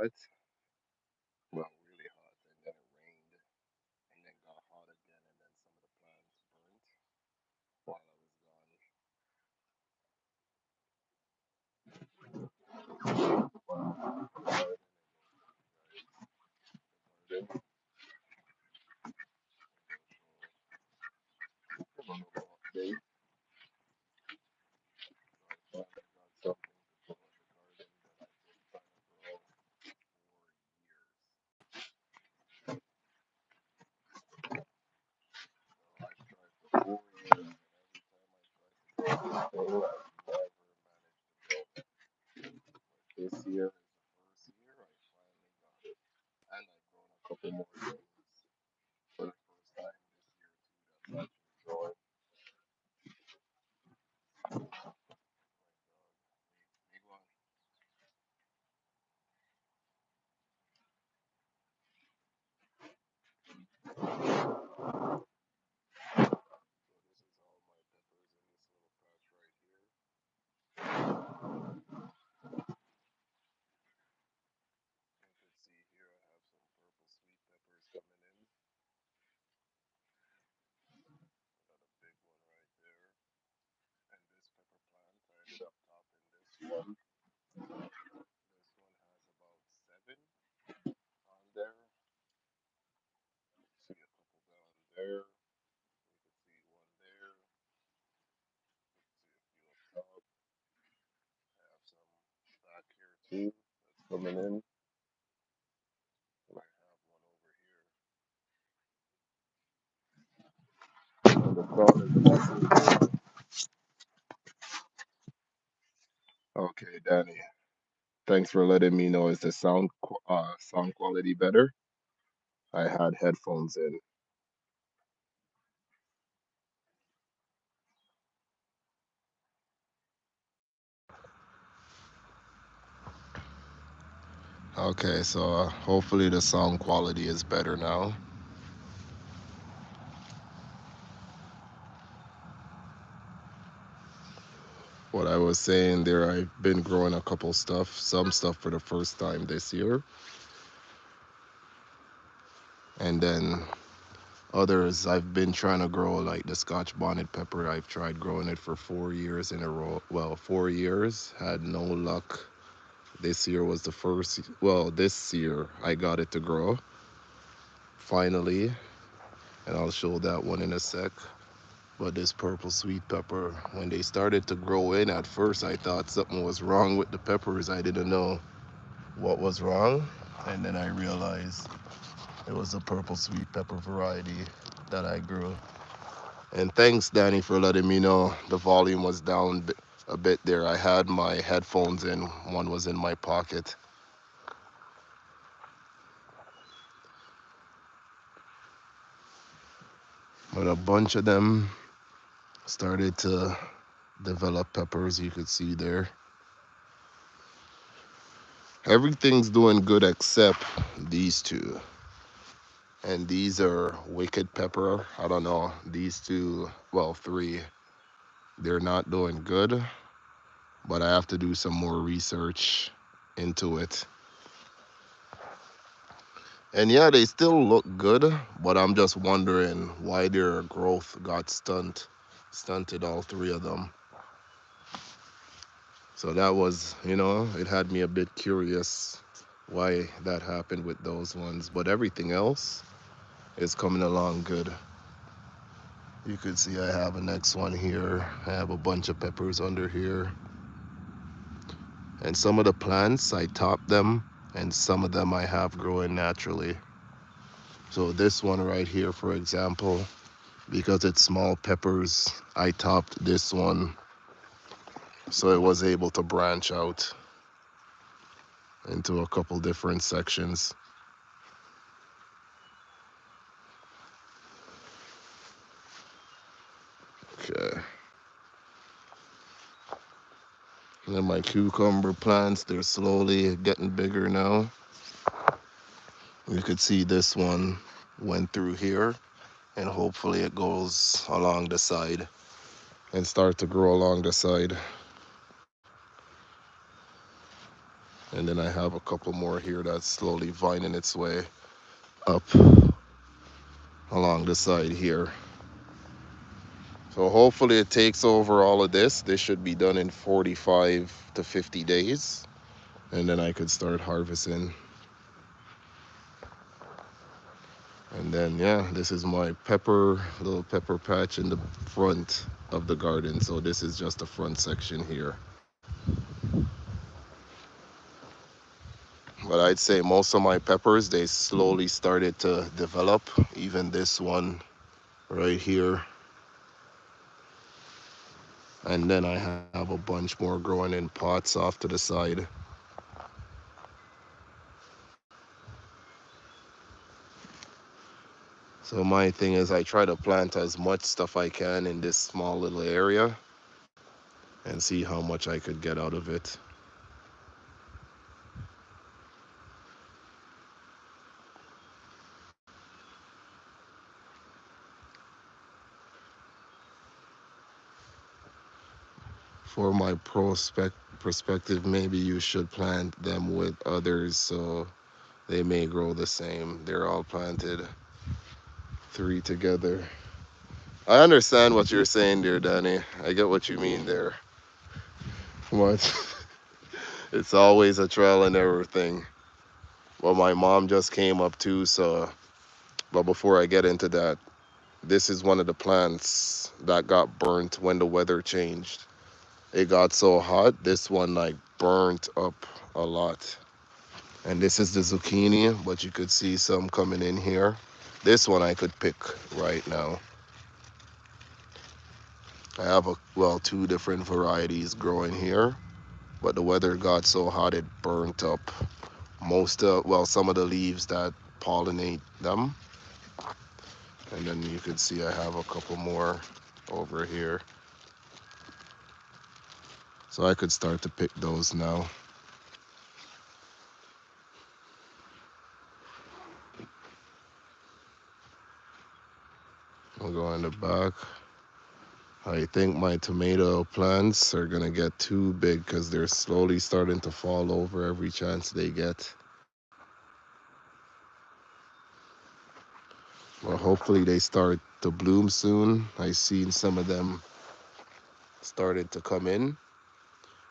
hot, well, really hot, and then it rained, and then got hot again, and then some of the plants burnt while I was gone. Garden, give a little update. So I finally got something to grow in the garden that I've been trying to grow for years. So I've tried for 4 years, and every time I try to grow this thing, I've never managed to grow it. This year is the first year I finally got it, and I've grown a couple more things for the first time this year too. That's actually growing. Big one. So this is all my peppers in this little patch right here. You could see here I have some purple sweet peppers coming in. Got a big one right there. And this pepper plant, I ended up topping this one. This one has about seven on there. See a couple down there. You could see one there. You could see a few up top. I have some back here too that's coming in. And I have one over here. And the crown is also. Okay, Danny. Thanks for letting me know. Is the sound quality better? I had headphones in. Okay, so hopefully the sound quality is better now. What I was saying there, I've been growing a couple stuff, some stuff for the first time this year, and then others I've been trying to grow, like the Scotch bonnet pepper. I've tried growing it for 4 years in a row. Well, 4 years, had no luck. This year was the first, well, this year I got it to grow finally, and I'll show that one in a sec. But this purple sweet pepper, when they started to grow in, at first I thought something was wrong with the peppers. I didn't know what was wrong. And then I realized it was a purple sweet pepper variety that I grew. And thanks, Danny, for letting me know the volume was down a bit there. I had my headphones in, one was in my pocket. But a bunch of them started to develop peppers, you could see there. Everything's doing good except these two. And these are wicked pepper. I don't know. These two, well, three, they're not doing good, but I have to do some more research into it. And yeah, they still look good, but I'm just wondering why their growth got stunted, all three of them. So that was, it had me a bit curious why that happened with those ones, but everything else is coming along good. You could see I have a next one here. I have a bunch of peppers under here. And some of the plants, I top them, and some of them I have growing naturally. So this one right here, for example, because it's small peppers, I topped this one so it was able to branch out into a couple different sections. Okay. And then my cucumber plants, they're slowly getting bigger now. You could see this one went through here, and hopefully it goes along the side and start to grow along the side. And then I have a couple more here that's slowly vining its way up along the side here. So hopefully it takes over all of this. This should be done in 45 to 50 days. And then I could start harvesting. And then, yeah, this is my little pepper patch in the front of the garden. So this is just the front section here. But I'd say most of my peppers, they slowly started to develop. Even this one right here. And then I have a bunch more growing in pots off to the side. So my thing is I try to plant as much stuff I can in this small little area and see how much I could get out of it. For my perspective, maybe you should plant them with others so they may grow the same. They're all planted three together. I understand what you're saying there, Danny. I get what you mean there. What? It's always a trial and error thing. Well, my mom just came up too, so but before I get into that, this is one of the plants that got burnt when the weather changed. It got so hot, this one like burnt up a lot. And this is the zucchini, but you could see some coming in here. This one I could pick right now. I have two different varieties growing here, but the weather got so hot it burnt up some of the leaves that pollinate them. And then you could see I have a couple more over here. So I could start to pick those now. I'll go in the back. I think my tomato plants are gonna get too big because they're slowly starting to fall over every chance they get. Well, hopefully they start to bloom soon. I seen some of them started to come in.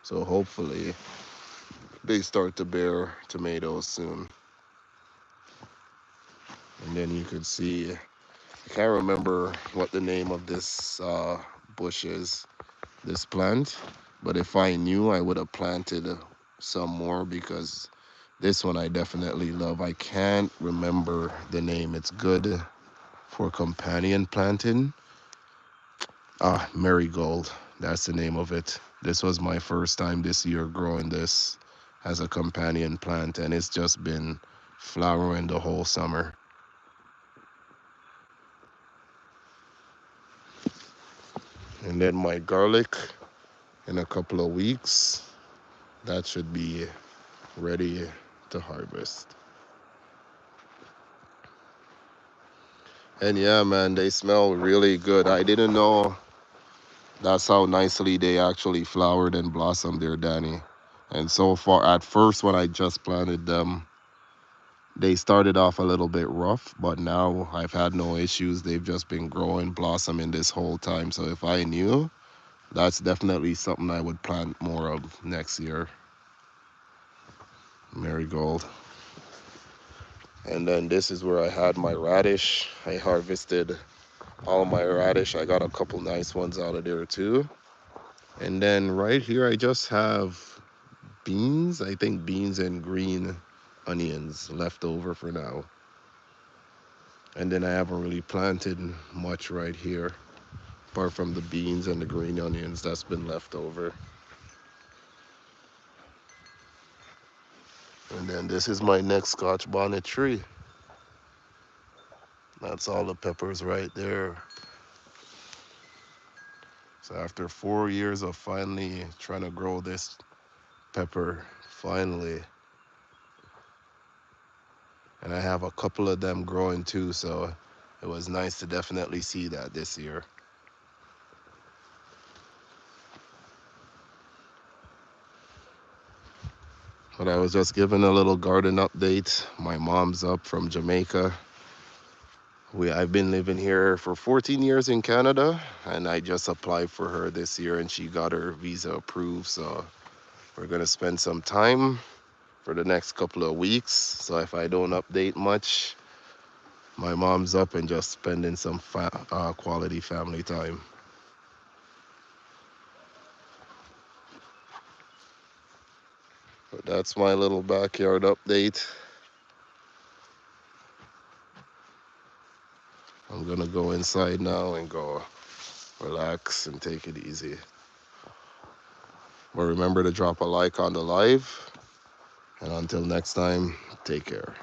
So hopefully they start to bear tomatoes soon. And then you could see, I can't remember what the name of this bush is, this plant. But if I knew, I would have planted some more because this one I definitely love. I can't remember the name. It's good for companion planting. Marigold. That's the name of it. This was my first time this year growing this as a companion plant, and it's just been flowering the whole summer. And then my garlic in a couple of weeks, that should be ready to harvest. And yeah, man, they smell really good. I didn't know that's how nicely they actually flowered and blossomed there, Danny. And so far, at first, when I just planted them, they started off a little bit rough, but now I've had no issues. They've just been growing, blossoming this whole time. So if I knew, that's definitely something I would plant more of next year. Marigold. And then this is where I had my radish. I harvested all my radish. I got a couple nice ones out of there too. And then right here, I just have beans. I think beans and green onions left over for now. And then I haven't really planted much right here, apart from the beans and the green onions that's been left over. And then this is my next Scotch bonnet tree. That's all the peppers right there. So after 4 years of finally trying to grow this pepper, finally, and I have a couple of them growing too, so it was nice to definitely see that this year. But I was just giving a little garden update. My mom's up from Jamaica. I've been living here for 14 years in Canada, and I just applied for her this year, and she got her visa approved. So we're gonna spend some time for the next couple of weeks. So if I don't update much, my mom's up and just spending some quality family time. But that's my little backyard update. I'm gonna go inside now and go relax and take it easy. But remember to drop a like on the live. And until next time, take care.